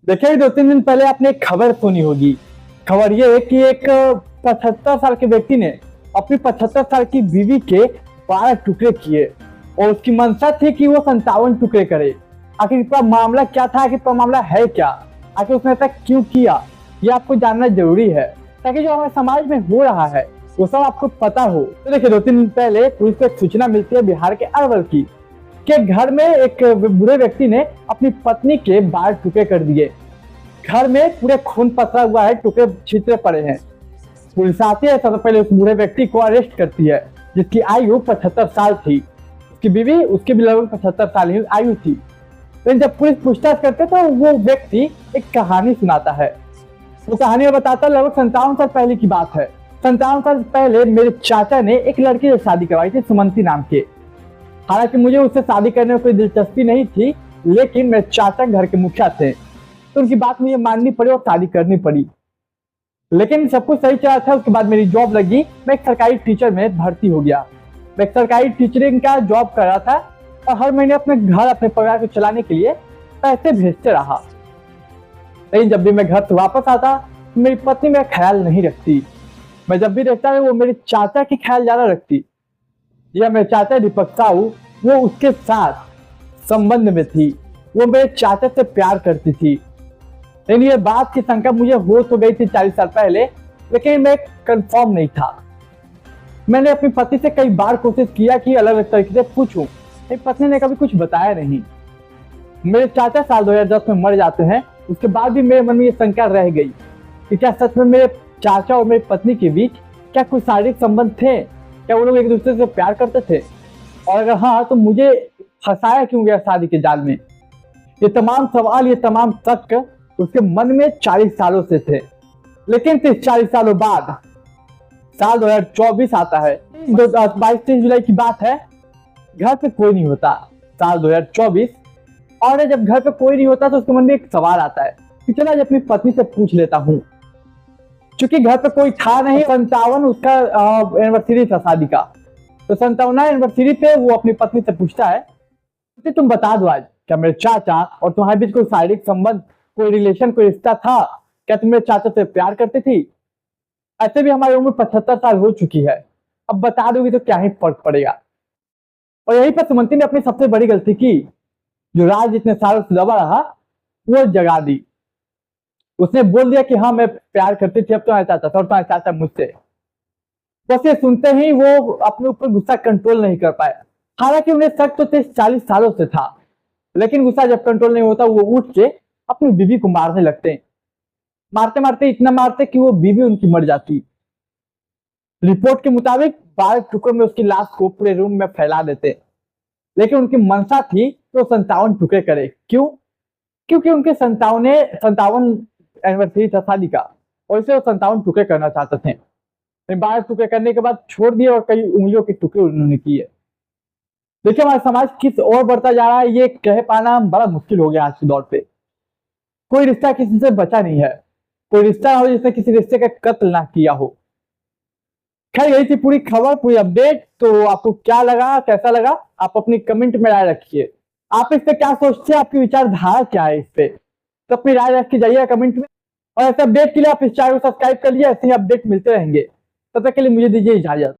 देखिए, 2-3 दिन पहले आपने एक खबर सुनी होगी। खबर ये है कि एक 75 साल के व्यक्ति ने अपनी 75 साल की बीवी के 12 टुकड़े किए और उसकी मंशा थी कि वो 57 टुकड़े करे। आखिर इसका मामला क्या था, आखिर इसका मामला है क्या, आखिर उसने ऐसा क्यों किया, ये आपको जानना जरूरी है ताकि जो हमारे समाज में हो रहा है वो सब आपको पता हो। तो देखिए, 2-3 दिन पहले पुलिस को एक सूचना मिलती है बिहार के अरवल की कि घर में एक बूढ़े व्यक्ति ने अपनी पत्नी के 12 टुकड़े कर दिए। घर में पूरे खून पसरा हुआ है, टुकड़े छितरे पड़े हैं। पुलिस आती है, सबसे पहले उस बूढ़े व्यक्ति को अरेस्ट करती है जिसकी आयु 75 साल थी। उसकी बीवी, उसकी भी लगभग 75 साल ही आयु थी। लेकिन जब पुलिस पूछताछ करते तो वो व्यक्ति एक कहानी सुनाता है। वो कहानी में बताता है लगभग 57 साल पहले की बात है। 57 साल पहले मेरे चाचा ने एक लड़की से शादी करवाई थी, सुमंती नाम के। हालांकि मुझे उससे शादी करने में कोई दिलचस्पी नहीं थी, लेकिन मेरे चाचा घर के मुखिया थे तो उनकी बात मुझे माननी पड़ी और शादी करनी पड़ी। लेकिन सब कुछ सही चला था। उसके बाद मेरी जॉब लगी, मैं एक सरकारी टीचर में भर्ती हो गया। मैं एक सरकारी टीचरिंग का जॉब कर रहा था और हर महीने अपने घर, अपने परिवार को चलाने के लिए पैसे भेजते रहा। लेकिन जब भी मैं घर से वापस आता, मेरी पत्नी मेरा ख्याल नहीं रखती। मैं जब भी देखता था वो मेरे चाचा की ख्याल ज्यादा रखती। यह मेरे चाचा दीपक साहू, वो उसके साथ संबंध में थी, वो मेरे चाचा से प्यार करती थी। लेकिन ये बात की शंका मुझे हो तो गई थी 40 साल पहले, लेकिन मैं कंफर्म नहीं था। मैंने अपनी पत्नी से कई बार कोशिश किया कि अलग अलग तरीके से पूछूं, लेकिन पत्नी ने कभी कुछ बताया नहीं। मेरे चाचा साल 2010 में मर जाते हैं। उसके बाद भी मेरे मन में ये शंका रह गई कि क्या सच में मेरे चाचा और मेरी पत्नी के बीच क्या कुछ शारीरिक संबंध थे, क्या वो लोग एक दूसरे से प्यार करते थे, और अगर हाँ तो मुझे फंसाया क्यों गया शादी के जाल में। ये तमाम सवाल, ये तमाम शक उसके मन में 40 सालों से थे। लेकिन 40 सालों बाद साल 2024 आता है, 22-23 जुलाई की बात है। घर पे कोई नहीं होता, साल 2024। और जब घर पे कोई नहीं होता तो उसके मन में एक सवाल आता है कि चला आज अपनी पत्नी से पूछ लेता हूँ। चूंकि घर पे कोई था नहीं, 57 उसका एनिवर्सरी था शादी का, तो 57 एनिवर्सरी पे वो अपनी पत्नी से पूछता है कि तुम बता दो आज, क्या मेरे चाचा और तुम्हारे बीच कोई शारीरिक संबंध, कोई रिलेशन, कोई रिश्ता था, क्या तुम मेरे चाचा से प्यार करती थी? ऐसे भी हमारी उम्र 75 साल हो चुकी है, अब बता दोगी तो क्या ही फर्क पड़ेगा। और यहीं पर सुमंती ने अपनी सबसे बड़ी गलती की, जो राज इतने सालों से दबा रहा वो जगा दी। उसने बोल दिया कि हाँ मैं प्यार करती थी अब तुम्हारे चाचा से और तुम्हारे चाचा मुझसे। बस ये सुनते ही वो अपने ऊपर गुस्सा कंट्रोल नहीं कर पाया। हालांकि उन्हें शक तो 40 सालों से था, लेकिन गुस्सा जब कंट्रोल नहीं होता वो उठ के अपनी बीवी को मारने लगते हैं। मारते मारते इतना मारते कि वो बीवी उनकी मर जाती। रिपोर्ट के मुताबिक 12 टुकड़ों में उसकी लाश को पूरे रूम में फैला देते। लेकिन उनकी मंशा थी तो 57 टुकड़े करे। क्यों? क्योंकि उनके 57 एनिवर्सरी था शादी का और इसे वो 57 टुकड़े करना चाहते थे। 12 टुकड़े करने के बाद छोड़ दिए और कई उंगलियों के टुकड़े उन्होंने किए। देखिए, हमारा समाज किस ओर बढ़ता जा रहा है ये कह पाना बड़ा मुश्किल हो गया आज के दौर पे। कोई रिश्ता किसी से बचा नहीं है, कोई रिश्ता हो जिसने किसी रिश्ते का कत्ल ना किया हो। खैर, यही थी पूरी खबर, पूरी अपडेट। तो आपको क्या लगा, कैसा लगा, आप अपनी कमेंट में राय रखिए। आप इस पे क्या सोचते हैं, आपकी विचारधारा क्या है इस पे, तो अपनी राय रख के जाइएगा कमेंट में। और ऐसे अपडेट के लिए आप इस चैनल को सब्सक्राइब कर लीजिए, ऐसे ही अपडेट मिलते रहेंगे। तब तक के लिए मुझे दीजिए इजाजत।